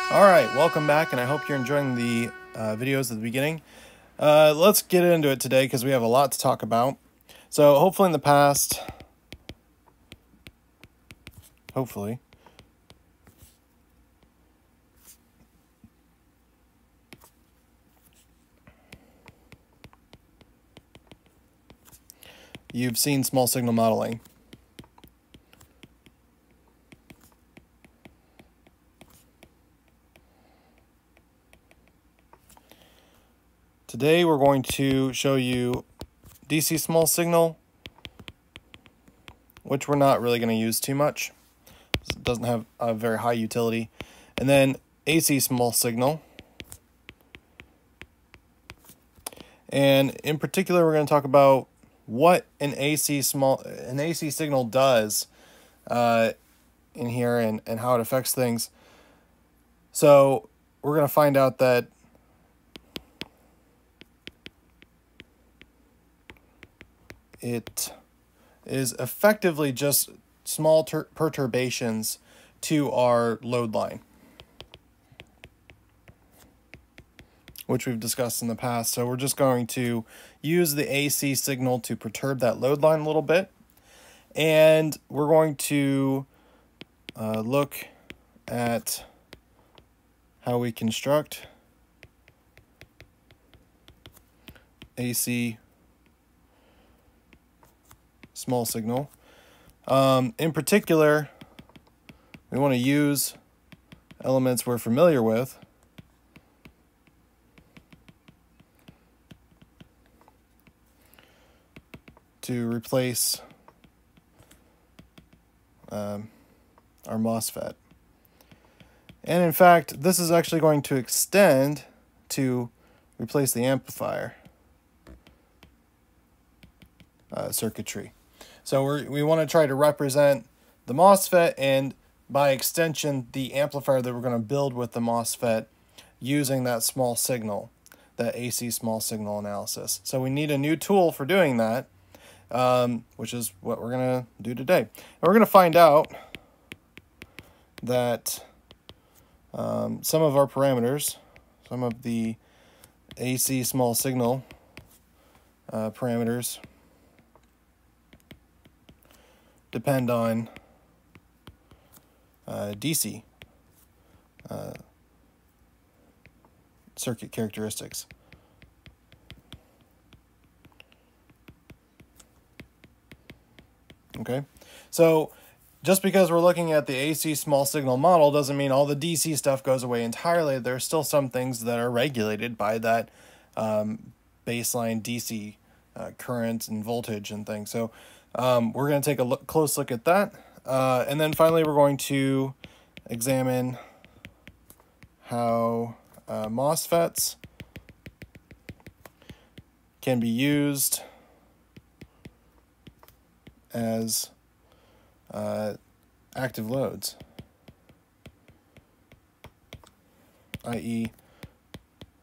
Alright, welcome back, and I hope you're enjoying the videos at the beginning. Let's get into it today because we have a lot to talk about. So hopefully in the past, you've seen small signal modeling. Today we're going to show you DC small signal, which we're not really going to use too much. It doesn't have a very high utility. And then AC small signal. And in particular, we're going to talk about what an AC signal does in here and how it affects things. So we're going to find out that it is effectively just small perturbations to our load line, which we've discussed in the past. So we're just going to use the AC signal to perturb that load line a little bit. And we're going to look at how we construct AC small signal. In particular, we want to use elements we're familiar with. To replace our MOSFET. And in fact, this is actually going to extend to replace the amplifier circuitry. So we want to try to represent the MOSFET and by extension the amplifier that we're going to build with the MOSFET using that small signal, that AC small signal analysis. So we need a new tool for doing that. Which is what we're going to do today. And we're going to find out that some of our parameters, some of the AC small signal parameters depend on DC circuit characteristics. Okay, so just because we're looking at the AC small signal model doesn't mean all the DC stuff goes away entirely. There's still some things that are regulated by that baseline DC current and voltage and things. So we're going to take a close look at that. And then finally, we're going to examine how MOSFETs can be used as active loads, i.e.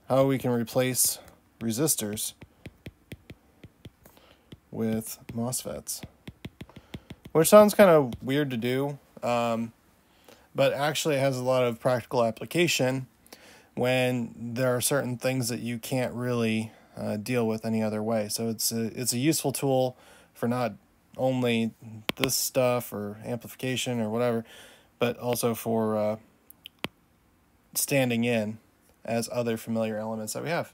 how we can replace resistors with MOSFETs, which sounds kind of weird to do, but actually it has a lot of practical application when there are certain things that you can't really deal with any other way. So it's a useful tool for not only this stuff or amplification or whatever, but also for standing in as other familiar elements that we have.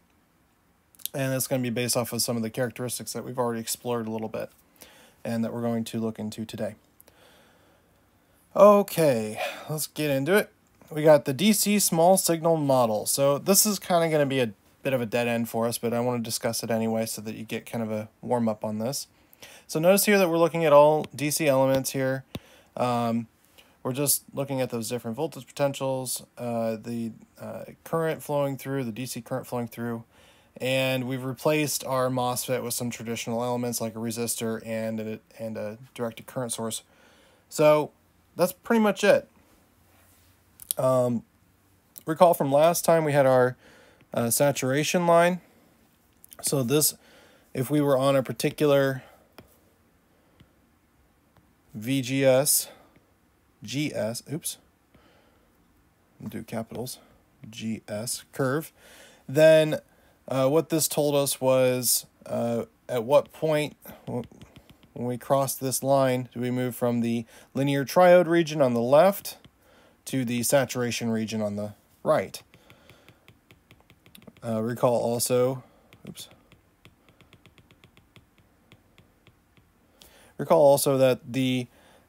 And it's going to be based off of some of the characteristics that we've already explored a little bit and that we're going to look into today. Okay, let's get into it. We got the DC small signal model. So this is kind of going to be a bit of a dead end for us, but I want to discuss it anyway so that you get kind of a warm up on this. So notice here that we're looking at all DC elements here. We're just looking at those different voltage potentials, the current flowing through, the DC current flowing through, and we've replaced our MOSFET with some traditional elements like a resistor and a directed current source. So that's pretty much it. Recall from last time we had our saturation line. So this, if we were on a particular VGS, do capitals, GS, curve, then what this told us was at what point, when we cross this line, do we move from the linear triode region on the left to the saturation region on the right. Recall also that the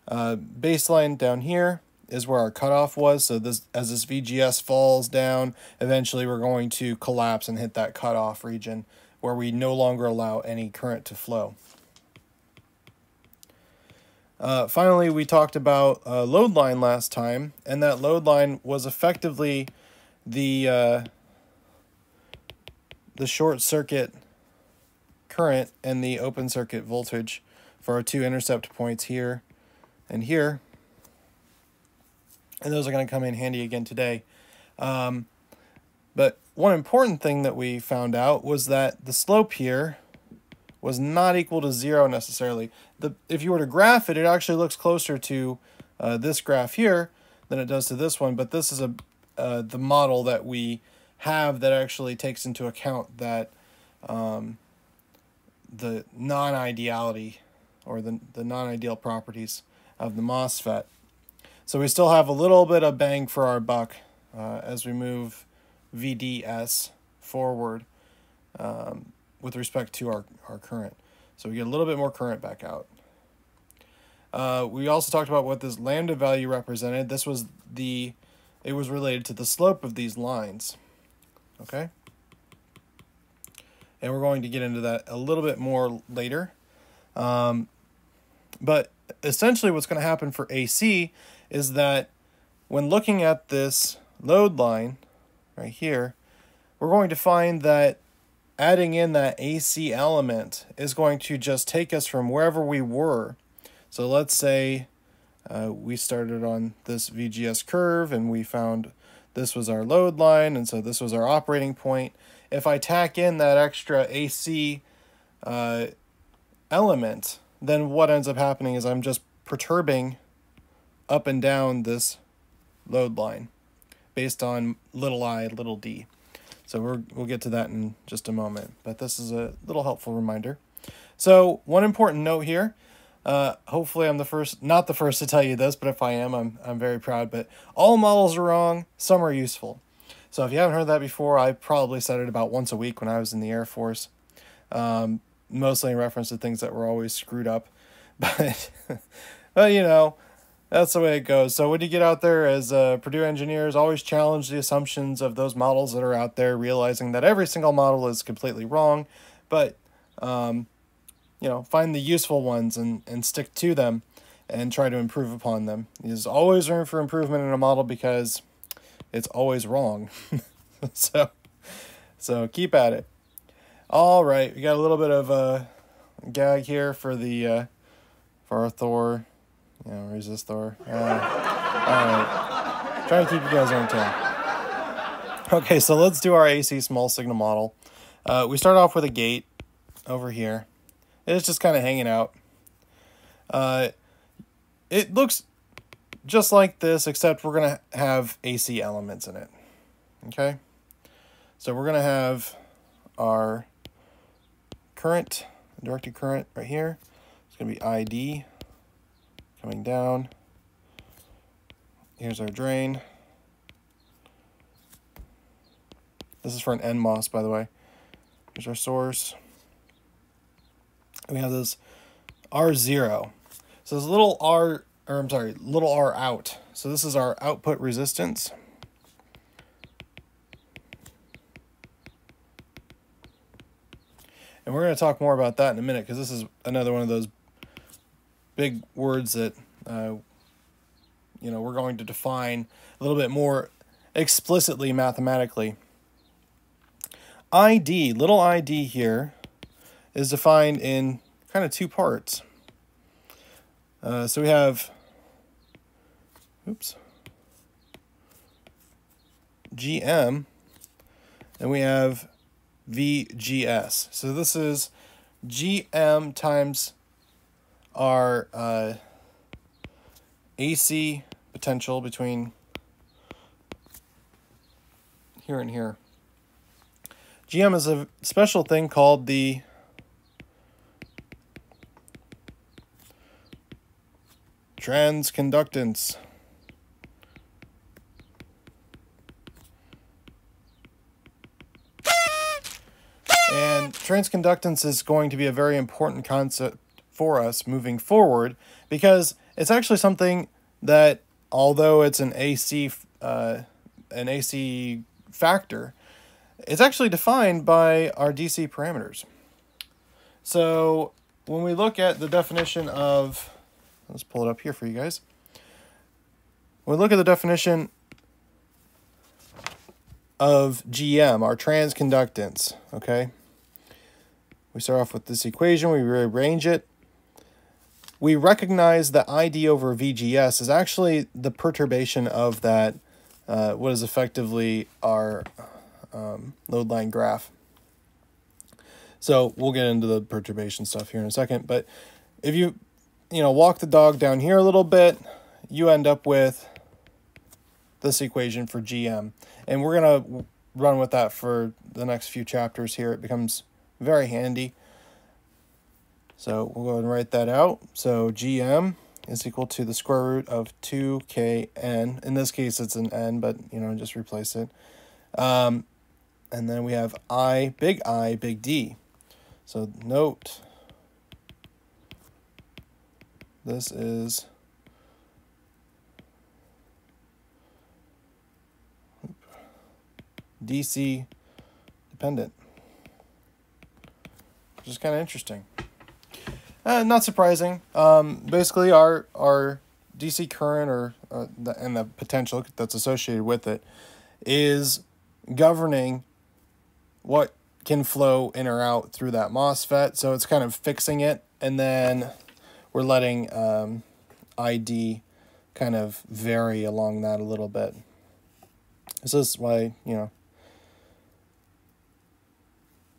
baseline down here is where our cutoff was. So this, as this VGS falls down, eventually we're going to collapse and hit that cutoff region where we no longer allow any current to flow. Finally, we talked about load line last time, and that load line was effectively the short circuit current and the open circuit voltage for our two intercept points here and here. And those are going to come in handy again today. But one important thing that we found out was that the slope here was not equal to 0 necessarily. If you were to graph it, it actually looks closer to this graph here than it does to this one, but this is the model that we have that actually takes into account that the non-ideality or the non-ideal properties of the MOSFET. So we still have a little bit of bang for our buck as we move VDS forward with respect to our current. So we get a little bit more current back out. We also talked about what this lambda value represented. This was it was related to the slope of these lines. Okay? And we're going to get into that a little bit more later. But essentially what's going to happen for AC is that when looking at this load line right here, we're going to find that adding in that AC element is going to just take us from wherever we were. So let's say we started on this VGS curve and we found this was our load line, and so this was our operating point. If I tack in that extra AC element, then what ends up happening is I'm just perturbing up and down this load line based on little I, little d. So we'll get to that in just a moment, but this is a little helpful reminder. So one important note here, hopefully I'm not the first to tell you this, but if I am, I'm very proud, but all models are wrong, some are useful. So if you haven't heard that before, I probably said it about once a week when I was in the Air Force, mostly in reference to things that were always screwed up, but you know, that's the way it goes. So when you get out there as Purdue engineers, always challenge the assumptions of those models that are out there, realizing that every single model is completely wrong, but you know, find the useful ones and stick to them and try to improve upon them. There's always room for improvement in a model because it's always wrong. so keep at it. All right, we got a little bit of a gag here for our Thor. You know, resist Thor. All right. Trying to keep you guys entertained. Okay, so let's do our AC small signal model. We start off with a gate over here. It's just kind of hanging out. It looks just like this, except we're going to have AC elements in it. Okay? So we're going to have our current, directed current right here. It's going to be ID. Coming down. Here's our drain. This is for an NMOS, by the way. Here's our source. And we have this R0. So this little R out. So this is our output resistance. And we're going to talk more about that in a minute, because this is another one of those big words that you know, we're going to define a little bit more explicitly mathematically. ID, little ID here, is defined in kind of two parts. So we have, GM, and we have VGS. So this is GM times our AC potential between here and here. GM is a special thing called the Transconductance. And transconductance is going to be a very important concept for us moving forward, because it's actually something that, although it's an AC factor, it's actually defined by our DC parameters. So when we look at the definition of, let's pull it up here for you guys. When we look at the definition of GM, our transconductance, okay? We start off with this equation, we rearrange it. We recognize that ID over VGS is actually the perturbation of that, what is effectively our load line graph. So we'll get into the perturbation stuff here in a second, but if you walk the dog down here a little bit, you end up with this equation for GM. And we're going to run with that for the next few chapters here. It becomes very handy. So we'll go ahead and write that out. So GM is equal to the square root of 2kn. In this case, it's an n, but, just replace it. And then we have I, big D. So note, this is DC dependent, which is kind of interesting. Not surprising. Basically, our DC current and the potential that's associated with it is governing what can flow in or out through that MOSFET. So it's kind of fixing it, and then we're letting ID kind of vary along that a little bit. This is why,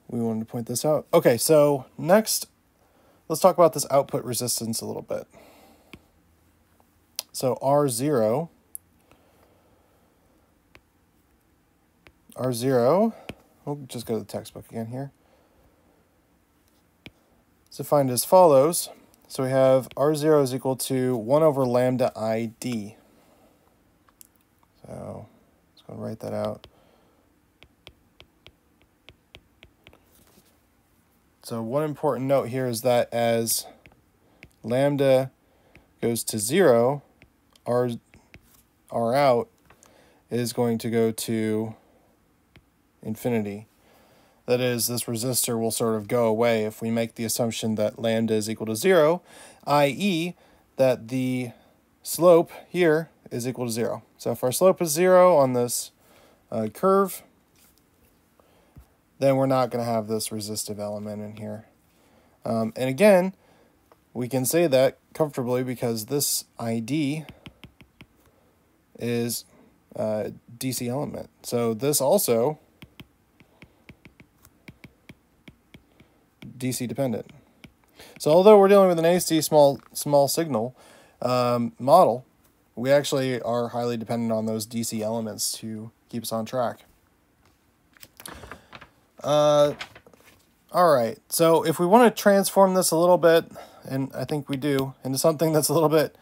we wanted to point this out. Okay, so next, let's talk about this output resistance a little bit. So R0, we'll just go to the textbook again here. It's defined as follows. So we have R0 is equal to 1 over lambda ID. So let's go and write that out. So one important note here is that as lambda goes to 0, R out is going to go to infinity. That is, this resistor will sort of go away if we make the assumption that lambda is equal to 0, i.e. that the slope here is equal to 0. So if our slope is 0 on this curve, then we're not going to have this resistive element in here. And again, we can say that comfortably because this ID is a DC element. So this also DC dependent. So although we're dealing with an AC small signal model, we actually are highly dependent on those DC elements to keep us on track. All right, so if we want to transform this a little bit, and I think we do, into something that's a little bit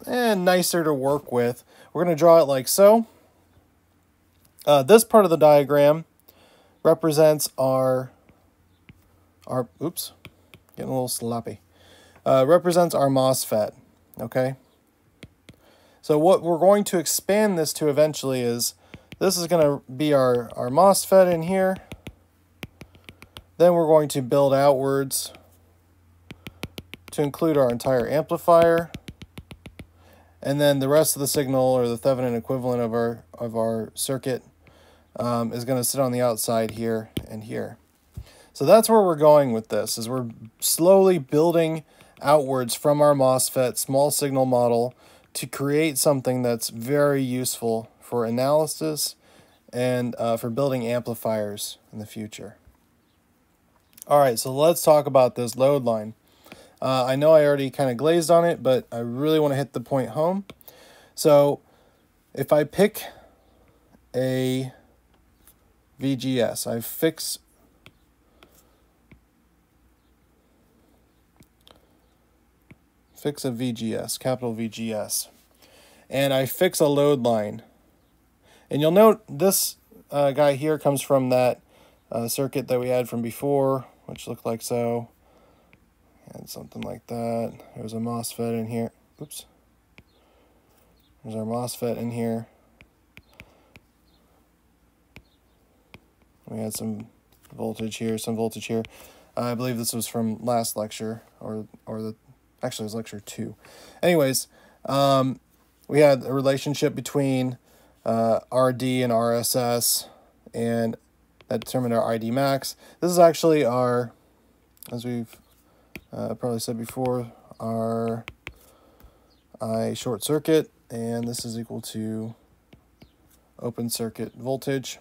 nicer to work with, we're going to draw it like so. This part of the diagram represents our oops, getting a little sloppy, represents our MOSFET, okay? So what we're going to expand this to eventually is, this is going to be our MOSFET in here. Then we're going to build outwards to include our entire amplifier. And then the rest of the signal, or the Thevenin equivalent of our circuit, is going to sit on the outside here and here. So that's where we're going with this, is we're slowly building outwards from our MOSFET small signal model to create something that's very useful for analysis and for building amplifiers in the future. All right, so let's talk about this load line. I know I already kind of glazed on it, but I really want to hit the point home. So if I pick a VGS. I fix a VGS, capital VGS. And I fix a load line. And you'll note this guy here comes from that circuit that we had from before, which looked like so. And something like that. There's a MOSFET in here. Oops. There's our MOSFET in here. We had some voltage here, some voltage here. I believe this was from last lecture, actually it was lecture 2. Anyways, we had a relationship between RD and RSS, and that determined our ID max. This is actually our, as we've probably said before, our I short circuit, and this is equal to open circuit voltage.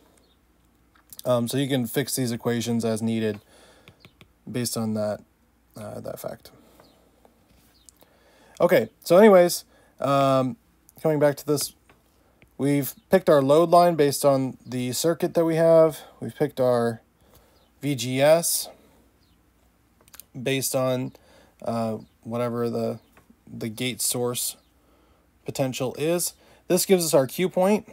So you can fix these equations as needed based on that fact. Okay, so anyways, coming back to this, we've picked our load line based on the circuit that we have. We've picked our VGS based on whatever the gate source potential is. This gives us our Q point,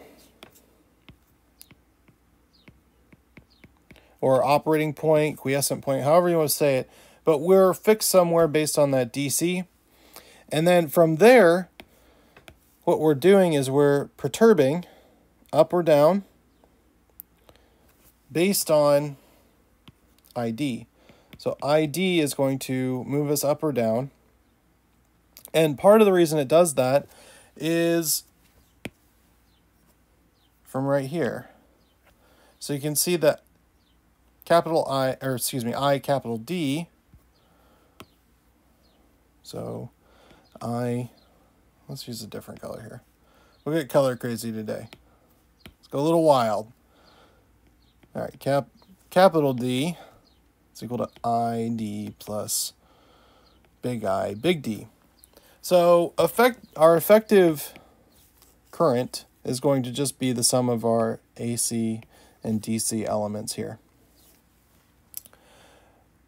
or operating point, quiescent point, however you want to say it. But we're fixed somewhere based on that DC. And then from there, what we're doing is we're perturbing up or down based on ID. So ID is going to move us up or down. And part of the reason it does that is from right here. So you can see that capital I, or excuse me, I capital D. So let's use a different color here. We'll get color crazy today. Let's go a little wild. All right, capital D is equal to ID plus big I, big D. So our effective current is going to just be the sum of our AC and DC elements here.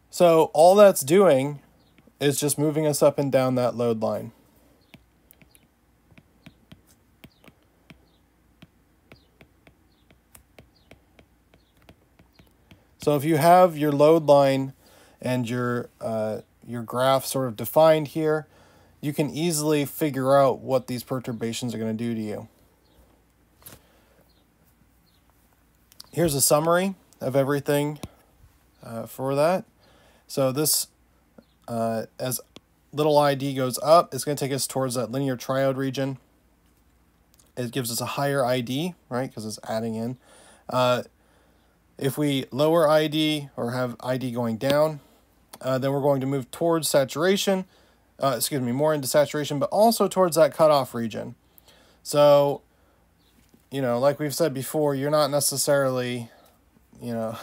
So all that's doing is just moving us up and down that load line. So if you have your load line and your graph sort of defined here, you can easily figure out what these perturbations are going to do to you. Here's a summary of everything for that. So this, as little ID goes up, it's going to take us towards that linear triode region. It gives us a higher ID, right, because it's adding in. If we lower ID or have ID going down, then we're going to move towards saturation, more into saturation, but also towards that cutoff region. So, like we've said before, you're not necessarily, you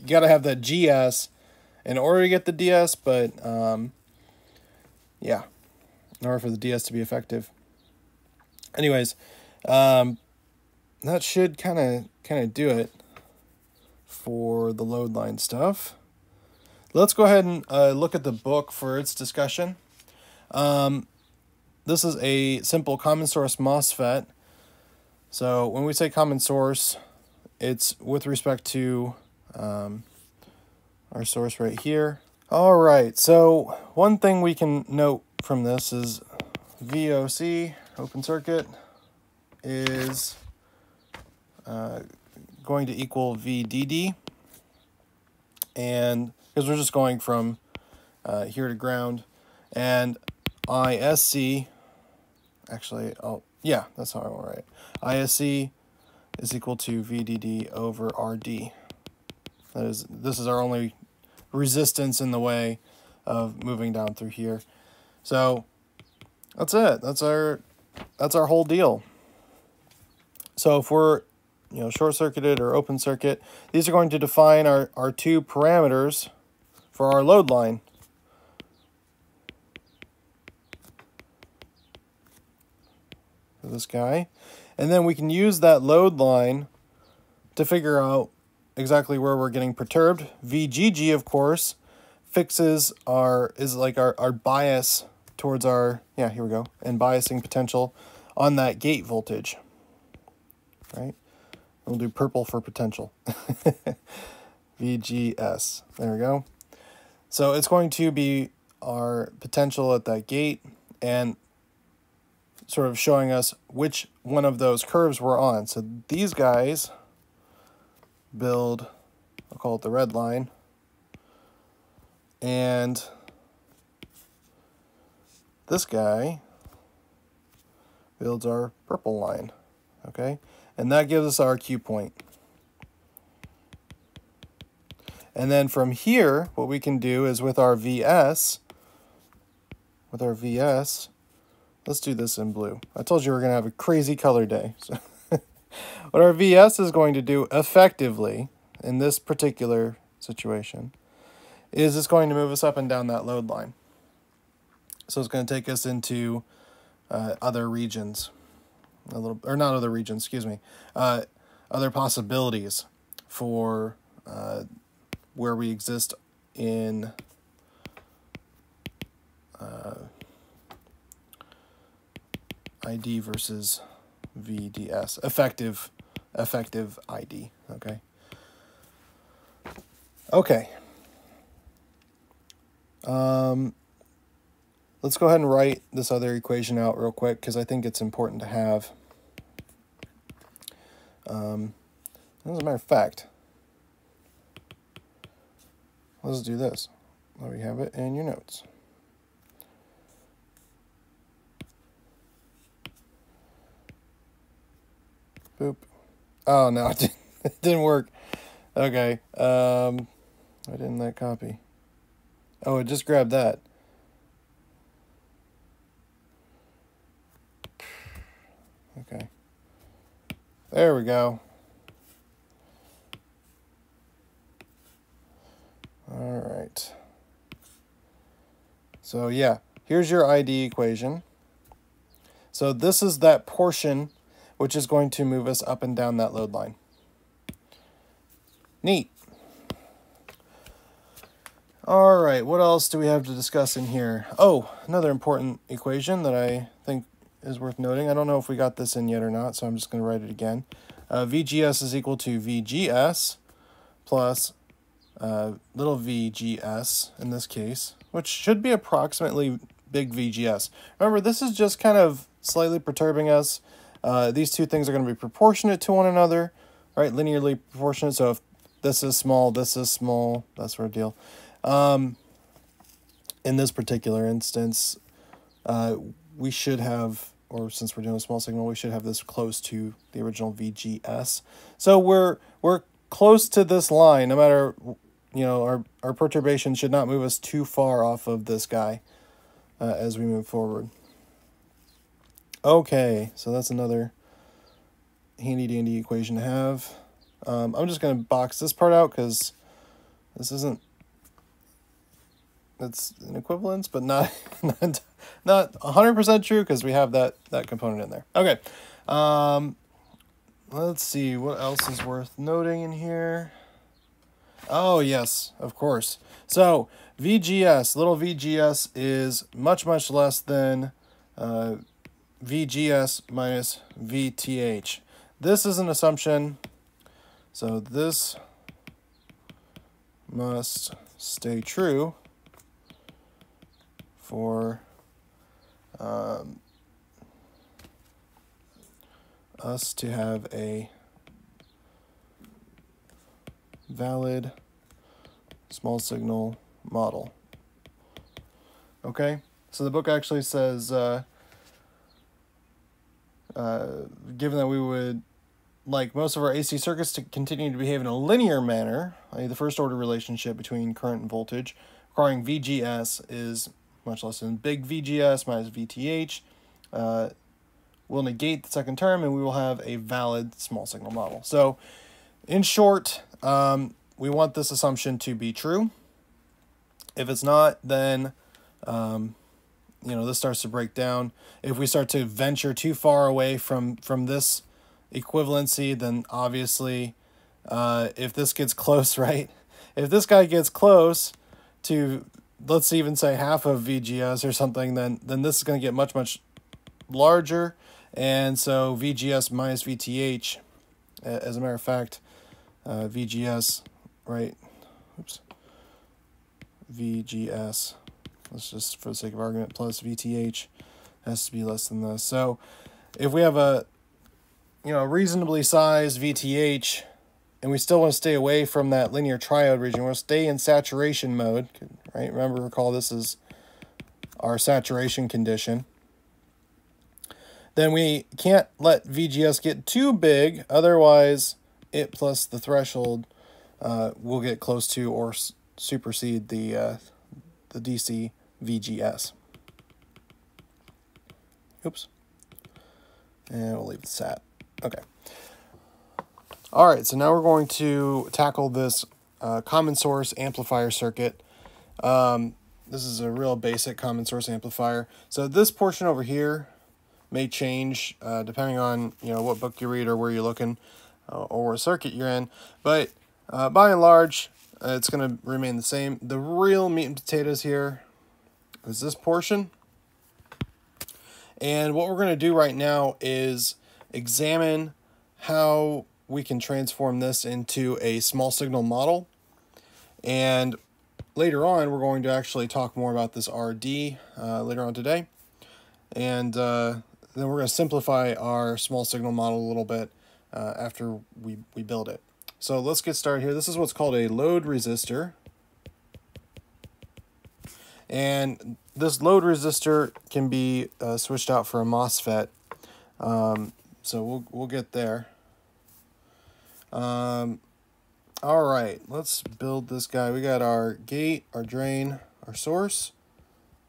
got to have that GS in order to get the DS, but, yeah, in order for the DS to be effective. Anyways, that should kind of do it for the load line stuff. Let's go ahead and look at the book for its discussion. This is a simple common source MOSFET. So when we say common source, it's with respect to our source right here. All right, so one thing we can note from this is VOC, open circuit, is going to equal VDD. And because we're just going from here to ground, and ISC, actually, yeah, that's how I want to write it. ISC is equal to VDD over RD. This is our only resistance in the way of moving down through here. So that's it. That's our whole deal. So if we're short circuited or open circuit, these are going to define our two parameters for our load line. For this guy. And then we can use that load line to figure out exactly where we're getting perturbed. VGG, of course, is like our bias towards our, yeah, here we go, and biasing potential on that gate voltage, right? We'll do purple for potential. VGS, there we go. So it's going to be our potential at that gate and sort of showing us which one of those curves we're on. So these guys build, I'll call it the red line, and this guy builds our purple line, okay? And that gives us our Q point. And then from here, what we can do is with our VS, let's do this in blue. I told you we're going to have a crazy color day. So what our VS is going to do effectively in this particular situation is it's going to move us up and down that load line. So it's going to take us into other regions, or not other regions, excuse me, other possibilities for where we exist in ID versus VDS, effective ID, okay? Okay. Let's go ahead and write this other equation out real quick because I think it's important to have. As a matter of fact, let's do this. Let me have it in your notes. Boop. Oh, no, it didn't work. Okay. Why didn't that copy? Oh, it just grabbed that. Okay. There we go. All right. So, yeah, here's your ID equation. So this is that portion which is going to move us up and down that load line. Neat. All right, what else do we have to discuss in here? Oh, another important equation that I think is worth noting. I don't know if we got this in yet or not, so I'm just going to write it again. VGS is equal to VGS plus little vgs in this case, which should be approximately big VGS. Remember, this is just kind of slightly perturbing us. These two things are going to be proportionate to one another, right? Linearly proportionate. So if this is small, that sort of deal. In this particular instance, we should have, or since we're doing a small signal, we should have this close to the original VGS. So we're close to this line, no matter, you know, our perturbation should not move us too far off of this guy as we move forward. Okay, so that's another handy-dandy equation to have. I'm just going to box this part out because this isn't, it's an equivalence, but not 100% true because we have that component in there. Okay, let's see, what else is worth noting in here? Oh, yes, of course. So VGS, little VGS is much less than VGS minus VTH. This is an assumption, so this must stay true for us to have a valid small signal model. Okay, so the book actually says, given that we would like most of our AC circuits to continue to behave in a linear manner, i.e. the first order relationship between current and voltage, requiring VGS is much less than big VGS minus VTH, will negate the second term and we will have a valid small signal model. So in short, we want this assumption to be true. If it's not, then you know, this starts to break down. If we start to venture too far away from this equivalency, then obviously if this gets close, right? If this guy gets close to, let's even say half of VGS or something, then this is going to get much, much larger. And so VGS minus VTH, as a matter of fact, VGS, right? Oops. VGS, let's just, for the sake of argument, plus VTH has to be less than this. So if we have a, reasonably sized VTH, and we still want to stay away from that linear triode region, we'll stay in saturation mode, right? Recall this is our saturation condition. Then we can't let VGS get too big, otherwise it plus the threshold will get close to or supersede the DC VGS. Oops. And we'll leave the sat. Okay. All right, so now we're going to tackle this common source amplifier circuit. This is a real basic common source amplifier. So this portion over here may change depending on what book you read or where you're looking or what circuit you're in. But by and large, it's going to remain the same. The real meat and potatoes here is this portion. And what we're going to do right now is examine how we can transform this into a small signal model. And later on, we're going to actually talk more about this RD later on today. And then we're going to simplify our small signal model a little bit after we build it. So let's get started here. This is what's called a load resistor. And this load resistor can be switched out for a MOSFET. So we'll get there. All right, let's build this guy. We got our gate, our drain, our source.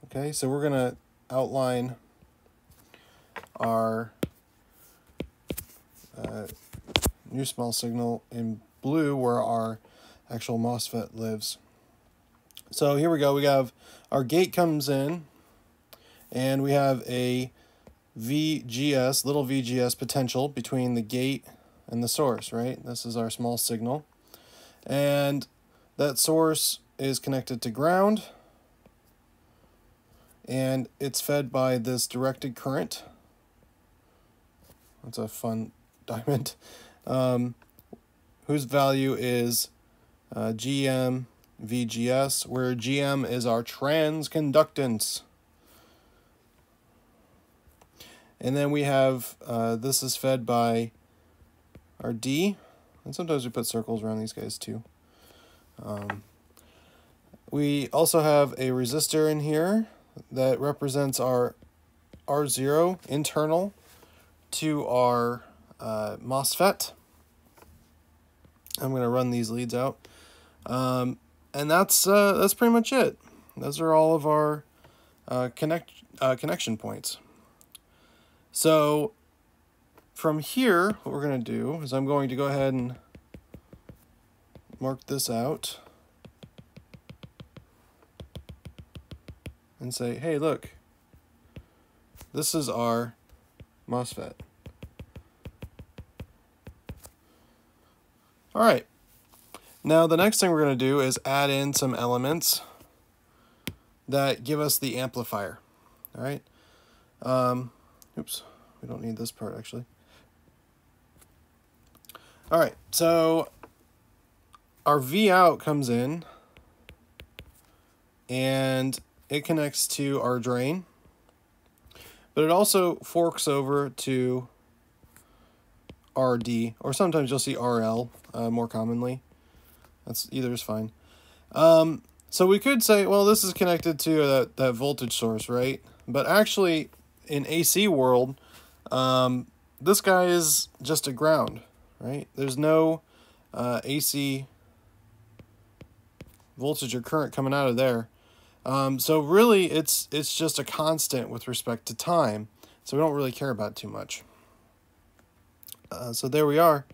Okay, so we're going to outline our new small signal in blue where our actual MOSFET lives. So here we go. We have our gate comes in, and we have a VGS, little VGS potential between the gate and the source, right? This is our small signal. And that source is connected to ground, and it's fed by this directed current. That's a fun diamond. Whose value is GM VGS, where GM is our transconductance. And then we have, this is fed by our D, and sometimes we put circles around these guys too. We also have a resistor in here that represents our R0 internal to our MOSFET. I'm going to run these leads out. And that's pretty much it. Those are all of our connection points. So from here, what we're going to do is I'm going to go ahead and mark this out and say, hey, look, this is our MOSFET. All right. Now, the next thing we're going to do is add in some elements that give us the amplifier. All right. Oops, we don't need this part, actually. All right, so our V out comes in, and it connects to our drain, but it also forks over to RD, or sometimes you'll see RL more commonly. That's either is fine. So we could say, well, this is connected to that voltage source, right? But actually, in AC world, this guy is just a ground, right? There's no AC voltage or current coming out of there. So really, it's just a constant with respect to time. So we don't really care about it too much. So there we are.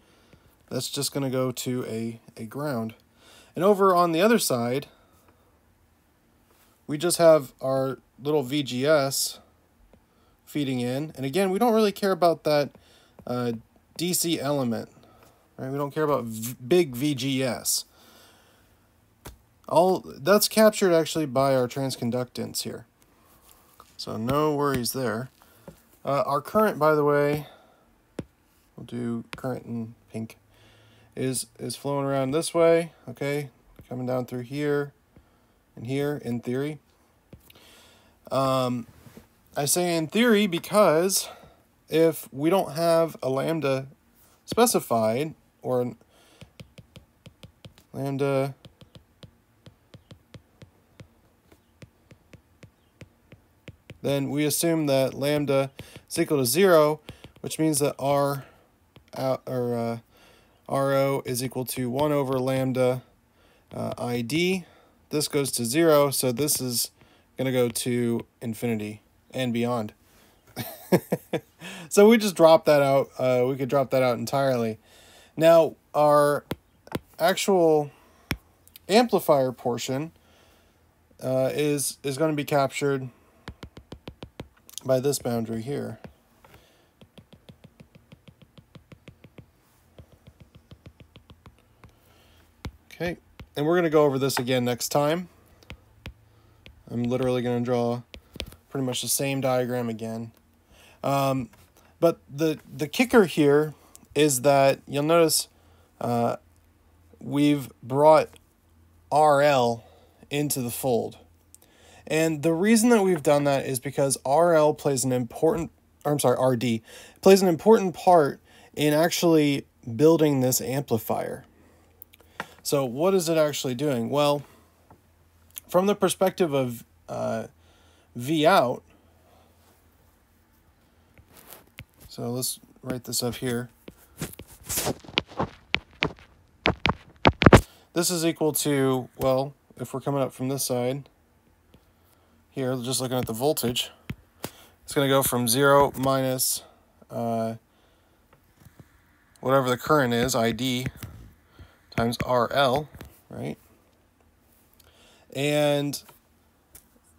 That's just going to go to a ground. And over on the other side, we just have our little VGS feeding in. And again, we don't really care about that DC element. right? We don't care about big VGS. All that's captured actually by our transconductance here. So no worries there. Our current, by the way, we'll do current in pink, is flowing around this way, okay? Coming down through here and here in theory. I say in theory because if we don't have a lambda specified, or lambda then we assume that lambda is equal to 0, which means that RO is equal to 1 over lambda ID. This goes to 0, so this is going to go to infinity and beyond. So we just drop that out. We could drop that out entirely. Now, our actual amplifier portion is going to be captured by this boundary here. Okay, and we're going to go over this again next time. I'm literally going to draw pretty much the same diagram again. But the kicker here is that you'll notice we've brought RL into the fold. And the reason that we've done that is because RL plays an important, RD plays an important part in actually building this amplifier. So what is it actually doing? Well, from the perspective of V out, so let's write this up here. This is equal to, well, if we're coming up from this side, here, just looking at the voltage, it's going to go from 0 minus whatever the current is, ID, times RL, right? And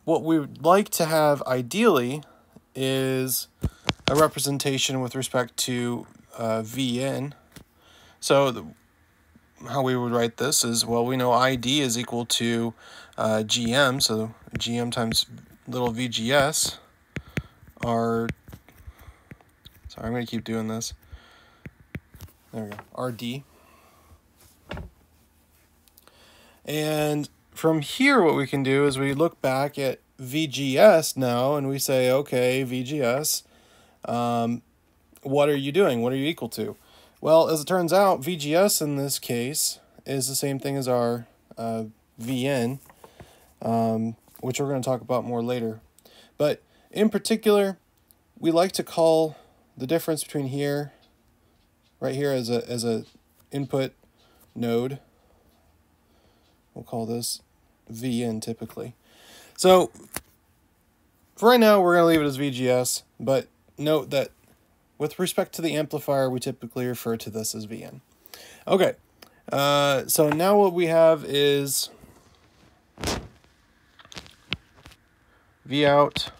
what we would like to have ideally is a representation with respect to Vn. So how we would write this is, well, we know ID is equal to GM, so GM times little VGS are, sorry, I'm going to keep doing this. There we go, RD. And from here, what we can do is we look back at VGS now, and we say, okay, VGS, what are you doing? What are you equal to? Well, as it turns out, VGS in this case is the same thing as our VN, which we're going to talk about more later. But in particular, we like to call the difference between here, right here, as a input node. We'll call this Vn typically. So for right now, we're going to leave it as VGS, but note that with respect to the amplifier, we typically refer to this as Vn. Okay, so now what we have is V out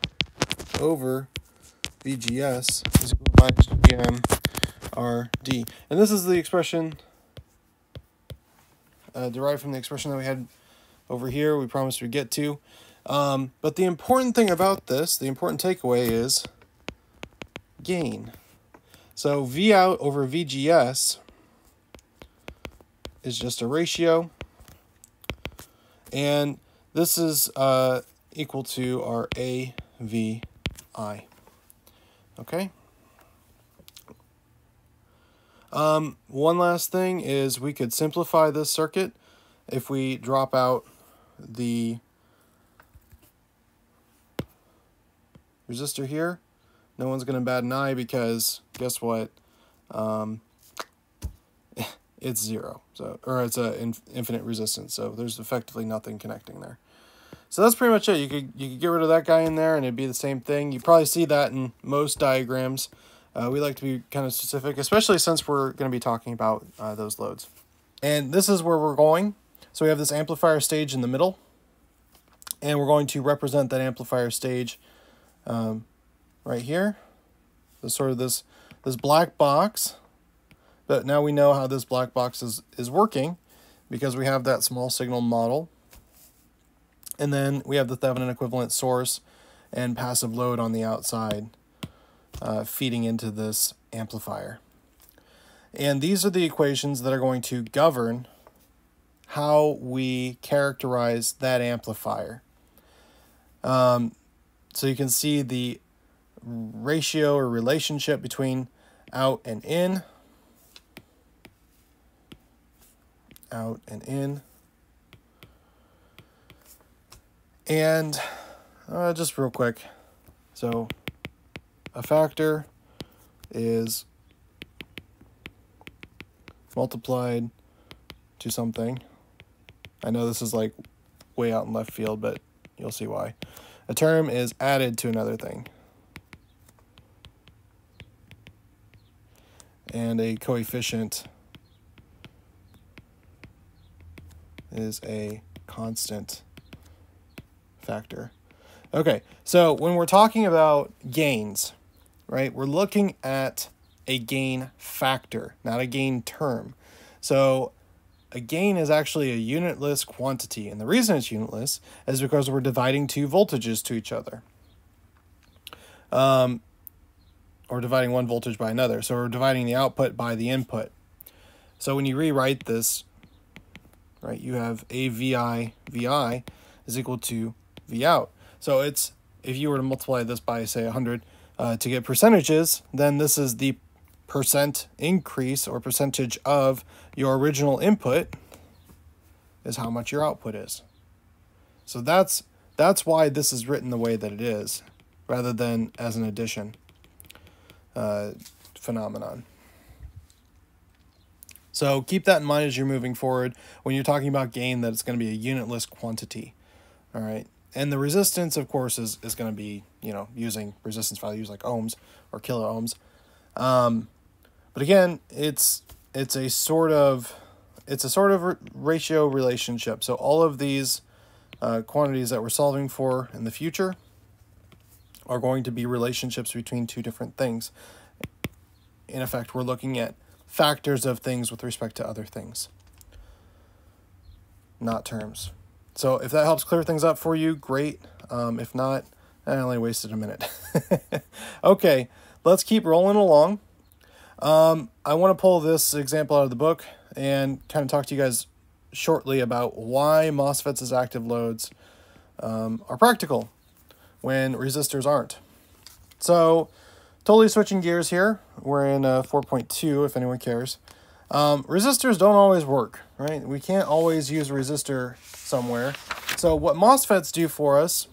over VGS is equal to minus GM RD. And this is the expression derived from the expression that we had over here, we promised we'd get to. But the important thing about this, the important takeaway is gain. So V out over VGS is just a ratio, and this is equal to our AVI. Okay? One last thing is we could simplify this circuit if we drop out the resistor here. No one's going to bat an eye because guess what? It's 0, so, or it's an infinite resistance, so there's effectively nothing connecting there. So that's pretty much it. You could get rid of that guy in there and it'd be the same thing. You probably see that in most diagrams. We like to be kind of specific, especially since we're going to be talking about those loads. And this is where we're going. So we have this amplifier stage in the middle, and we're going to represent that amplifier stage right here. So sort of this black box But now we know how this black box is working because we have that small signal model. And then we have the Thevenin equivalent source and passive load on the outside feeding into this amplifier. And these are the equations that are going to govern how we characterize that amplifier. So you can see the ratio or relationship between out and in. Out and in. And just real quick, so a factor is multiplied to something. I know this is like way out in left field, but you'll see why. A term is added to another thing. And a coefficient is a constant factor. Okay, so when we're talking about gains, right, we're looking at a gain factor, not a gain term. So a gain is actually a unitless quantity, and the reason it's unitless is because we're dividing two voltages to each other. Or dividing one voltage by another. So we're dividing the output by the input. So when you rewrite this, right, you have VI is equal to V out. So it's, if you were to multiply this by, say, 100 to get percentages, then this is the percent increase or percentage of your original input is how much your output is. So that's why this is written the way that it is, rather than as an addition phenomenon. So keep that in mind as you're moving forward when you're talking about gain, that it's going to be a unitless quantity. All right. And the resistance, of course, is going to be, you know, using resistance values like ohms or kilo ohms. But again, it's a sort of ratio relationship. So all of these quantities that we're solving for in the future are going to be relationships between two different things. In effect, we're looking at factors of things with respect to other things, not terms. So if that helps clear things up for you, great. If not, I only wasted a minute. Okay, let's keep rolling along. I want to pull this example out of the book and kind of talk to you guys shortly about why MOSFETs as active loads are practical when resistors aren't. So totally switching gears here. We're in 4.2 if anyone cares. Resistors don't always work, right? We can't always use a resistor somewhere. So what MOSFETs do for us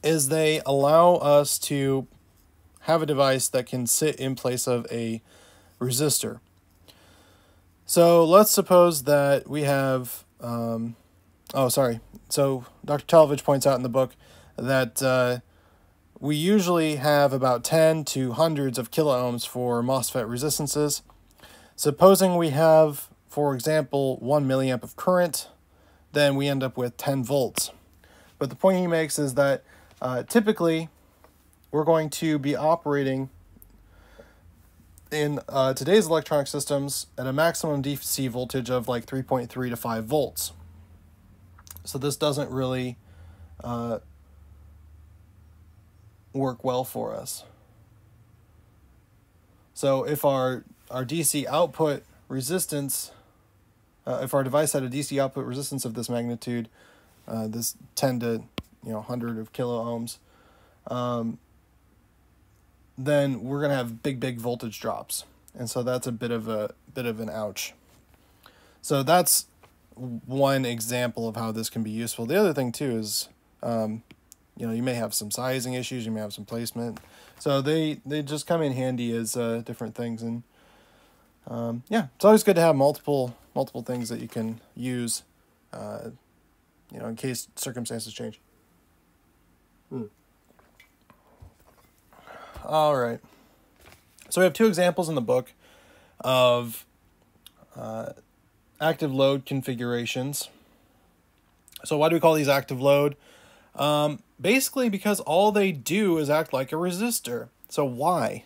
is they allow us to have a device that can sit in place of a resistor. So let's suppose that we have, So Dr. Talovich points out in the book that we usually have about 10 to hundreds of kilo ohms for MOSFET resistances. Supposing we have, for example, 1 milliamp of current, then we end up with 10 volts. But the point he makes is that typically we're going to be operating in today's electronic systems at a maximum DC voltage of like 3.3 to 5 volts. So this doesn't really work well for us. So if our DC output resistance, if our device had a DC output resistance of this magnitude, this 10 to 100 of kilo ohms, then we're going to have big voltage drops. And so that's a bit of an ouch. So that's one example of how this can be useful. The other thing too is, you may have some sizing issues, you may have some placement. So they just come in handy as different things. And yeah, it's always good to have multiple things that you can use, in case circumstances change. All right. So we have two examples in the book of active load configurations. So why do we call these active load? Basically because all they do is act like a resistor. So why?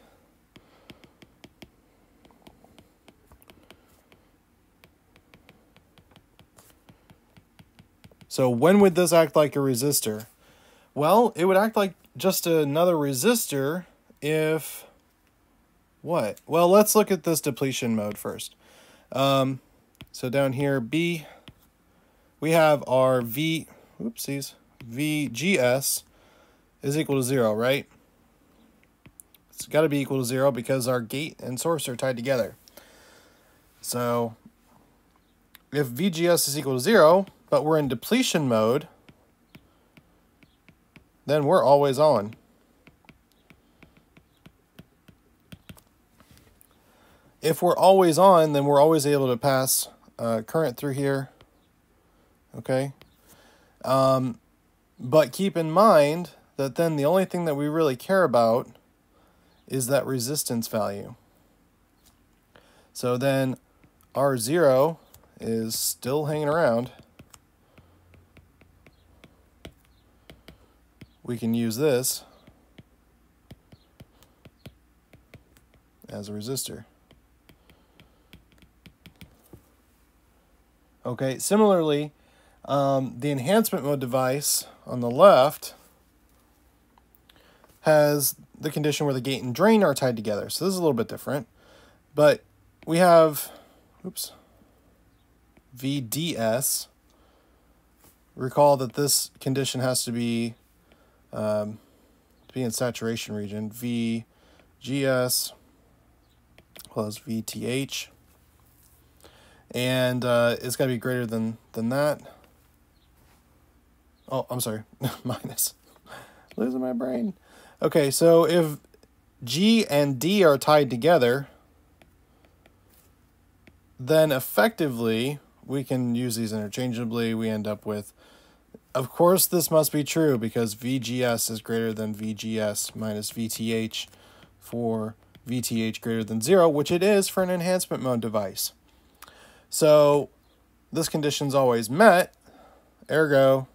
So when would this act like a resistor? Well, it would act like just another resistor if... what? Well, let's look at this depletion mode first. So down here, B, we have our VGS is equal to 0, right? It's got to be equal to 0 because our gate and source are tied together. So if VGS is equal to 0, but we're in depletion mode, then we're always on. If we're always on, then we're always able to pass current through here. Okay? But keep in mind that then the only thing that we really care about is that resistance value. So then R0 is still hanging around. We can use this as a resistor. Okay, similarly, the enhancement mode device on the left has the condition where the gate and drain are tied together. So this is a little bit different. But we have, oops, VDS. Recall that this condition has to be in saturation region. VGS plus VTH. And it's got to be greater than that. Oh, I'm sorry, minus. Losing my brain. Okay, so if G and D are tied together, then effectively we can use these interchangeably. We end up with, of course this must be true because VGS is greater than VGS minus VTH for VTH greater than 0, which it is for an enhancement mode device. So this condition's always met, ergo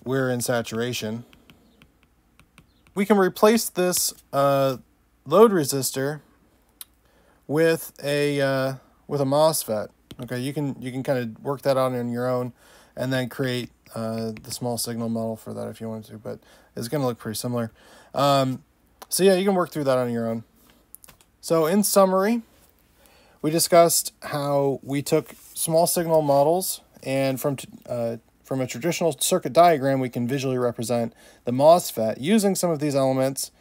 we're in saturation. We can replace this load resistor with a MOSFET. Okay, you can kind of work that out on your own, and then create the small signal model for that if you wanted to. But it's going to look pretty similar. So yeah, you can work through that on your own. So in summary, we discussed how we took small signal models, and from a traditional circuit diagram, we can visually represent the MOSFET using some of these elements,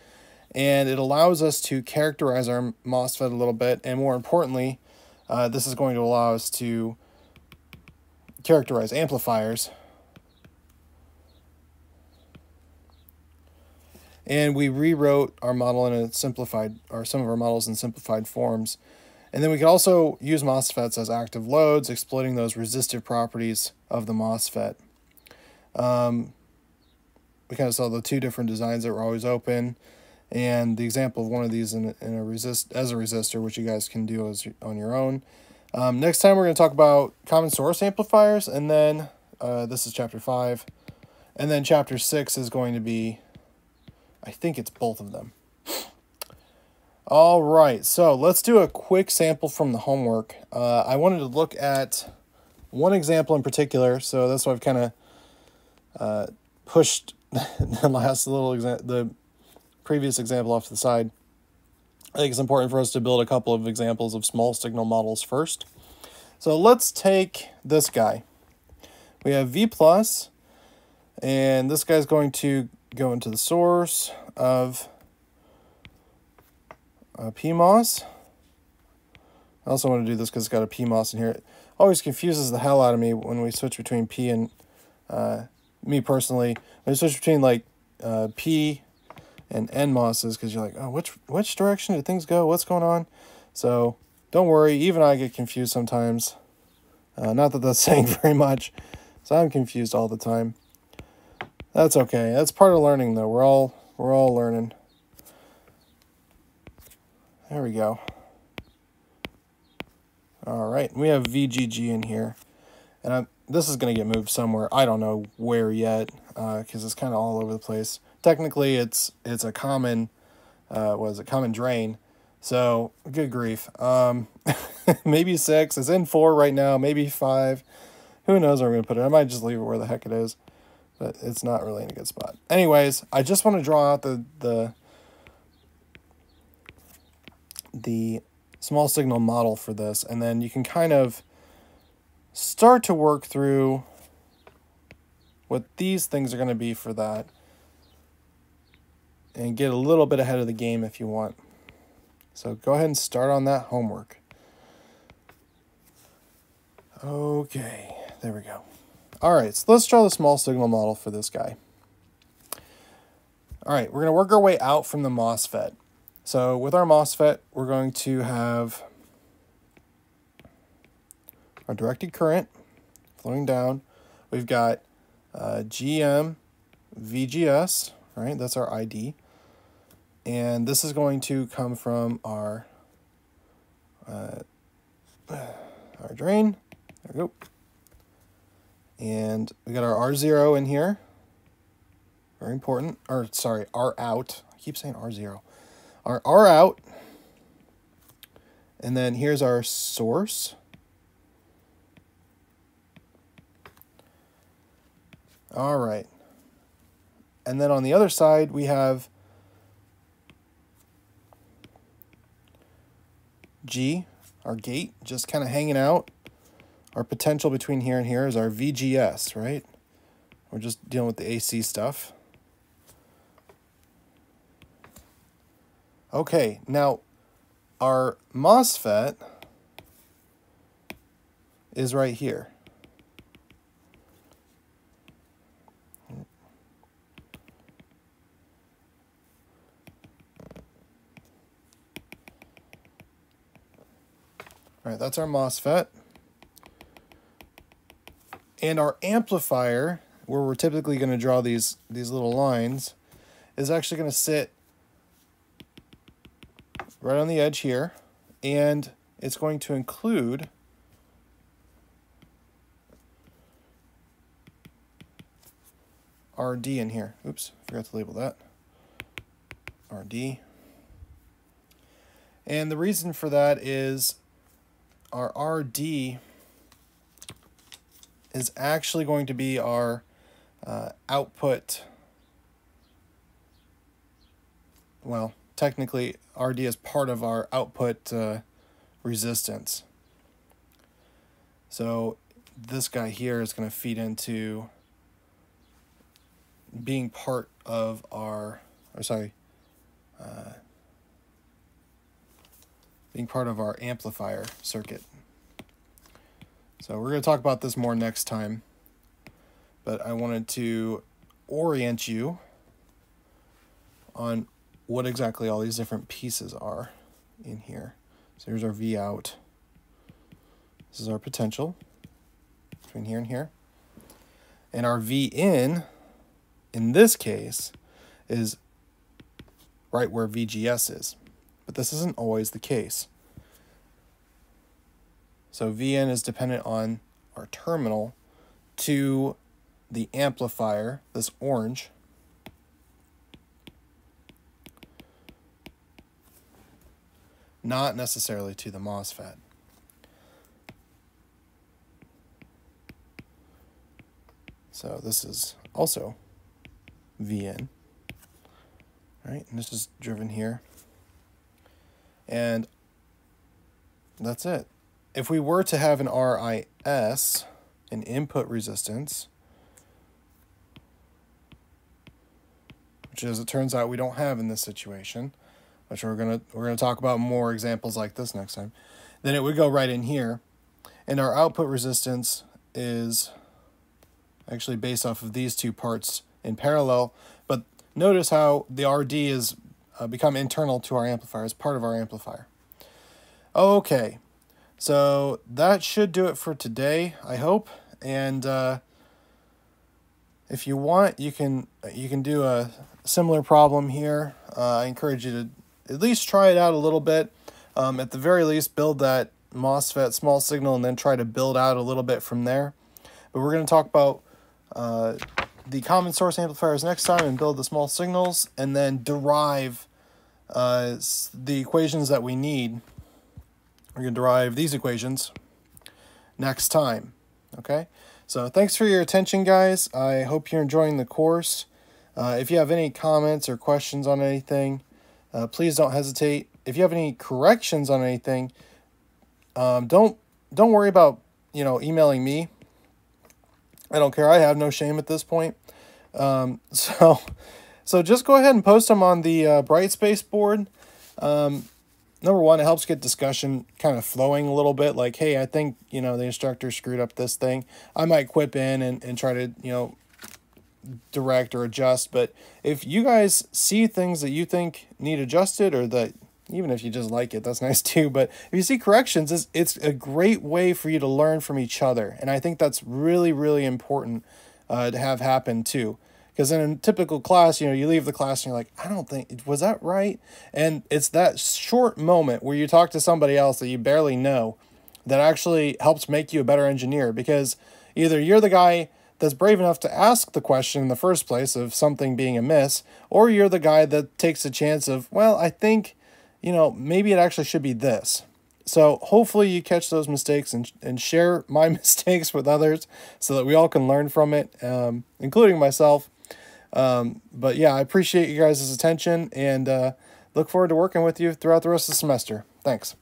and it allows us to characterize our MOSFET a little bit, and more importantly, this is going to allow us to characterize amplifiers. And we rewrote our model in a simplified, or some of our models in simplified forms. And then we can also use MOSFETs as active loads, exploiting those resistive properties of the MOSFET. We kind of saw the two different designs that were always open, and the example of one of these as a resistor, which you guys can do on your own. Next time we're going to talk about common source amplifiers, and then this is chapter 5, and then chapter 6 is going to be, I think it's both of them. All right, so let's do a quick sample from the homework. I wanted to look at one example in particular, so that's why I've kind of pushed the previous example off to the side. I think it's important for us to build a couple of examples of small signal models first. So let's take this guy. We have V plus, and this guy's going to go into the source of PMOS. I also want to do this because it's got a PMOS in here. It always confuses the hell out of me when we switch between P and, me personally, when we switch between like P and NMOSs, because you're like, oh, which direction did things go? What's going on? So don't worry, even I get confused sometimes. Not that that's saying very much, so I'm confused all the time. That's okay. That's part of learning, though. We're all learning. There we go. All right, we have VGG in here, and this is going to get moved somewhere. I don't know where yet, because it's kind of all over the place. Technically, it's a common, common drain. So good grief. Maybe 6. It's in 4 right now. Maybe 5. Who knows where I'm going to put it? I might just leave it where the heck it is, but it's not really in a good spot. Anyways, I just want to draw out the small signal model for this, and then you can kind of start to work through what these things are going to be for that and get a little bit ahead of the game if you want. So go ahead and start on that homework. Okay, there we go. All right, so let's draw the small signal model for this guy. All right, we're going to work our way out from the MOSFET. So with our MOSFET, we're going to have our directed current flowing down. We've got GM, VGS, right? That's our ID. And this is going to come from our drain. There we go. And we got our R0 in here. Very important. Or sorry, R out. I keep saying R0. Our R out. And then here's our source. All right. And then on the other side, we have G, our gate, just kind of hanging out. Our potential between here and here is our VGS, right? We're just dealing with the AC stuff. Okay, now our MOSFET is right here. All right, that's our MOSFET. And our amplifier, where we're typically going to draw these little lines, is actually going to sit right on the edge here, and it's going to include RD in here. Oops, forgot to label that. RD. And the reason for that is our RD is actually going to be our output. Well, technically, RD is part of our output resistance. So this guy here is going to feed into being part of our, being part of our amplifier circuit. So we're going to talk about this more next time, but I wanted to orient you on what exactly all these different pieces are in here. So here's our V out. This is our potential between here and here. And our V in this case, is right where VGS is. But this isn't always the case. So Vn is dependent on our terminal to the amplifier, this orange. Not necessarily to the MOSFET. So this is also Vn, right? And this is driven here. And that's it. If we were to have an RIS, an input resistance, which as it turns out we don't have in this situation, which we're gonna talk about more examples like this next time, then it would go right in here. And our output resistance is actually based off of these two parts in parallel, but notice how the RD is become internal to our amplifier, as part of our amplifier. Okay, so that should do it for today, I hope. And if you want, you can do a similar problem here. I encourage you to at least try it out a little bit. At the very least, build that MOSFET small signal and then try to build out a little bit from there. But we're going to talk about the common source amplifiers next time and build the small signals, and then derive the equations that we need. We're going to derive these equations next time. Okay? So thanks for your attention, guys. I hope you're enjoying the course. If you have any comments or questions on anything, please don't hesitate. If you have any corrections on anything, don't worry about emailing me. I don't care. I have no shame at this point. So just go ahead and post them on the Brightspace board. Number one, it helps get discussion kind of flowing a little bit. Like, hey, I think, the instructor screwed up this thing. I might quip in and try to, direct or adjust. But if you guys see things that you think need adjusted, or that even if you just like it, that's nice too. But if you see corrections, it's a great way for you to learn from each other. And I think that's really, really important to have happen too. Because in a typical class, you leave the class and you're like, I don't think, was that right? And it's that short moment where you talk to somebody else that you barely know that actually helps make you a better engineer. Because either you're the guy that's brave enough to ask the question in the first place of something being amiss, or you're the guy that takes a chance of, well, I think, maybe it actually should be this. So hopefully you catch those mistakes and share my mistakes with others so that we all can learn from it, including myself. But yeah, I appreciate you guys' attention, and look forward to working with you throughout the rest of the semester. Thanks.